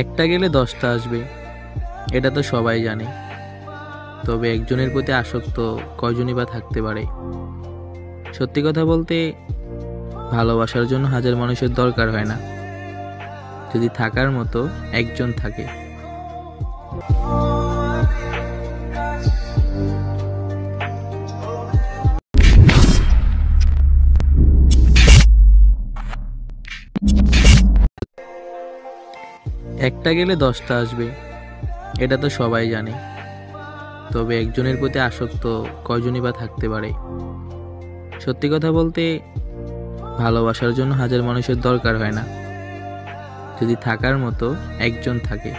একটা গেলে 10টা আসবে, এটা তো সবাই জানে। তবে একজনের প্রতি আসক্ত কয়জনই বা থাকতে পারে? সত্যি কথা বলতে, ভালোবাসার জন্য হাজার মানুষের দরকার হয় না, যদি থাকার মতো একজন থাকে। একটা গেলে 10টা আসবে, এটা তো সবাই জানে। তবে একজনের প্রতি আসক্ত কয়জনই বা থাকতে পারে? সত্যি কথা বলতে, ভালোবাসার জন্য হাজার মানুষের দরকার হয় না, যদি থাকার মতো একজন থাকে।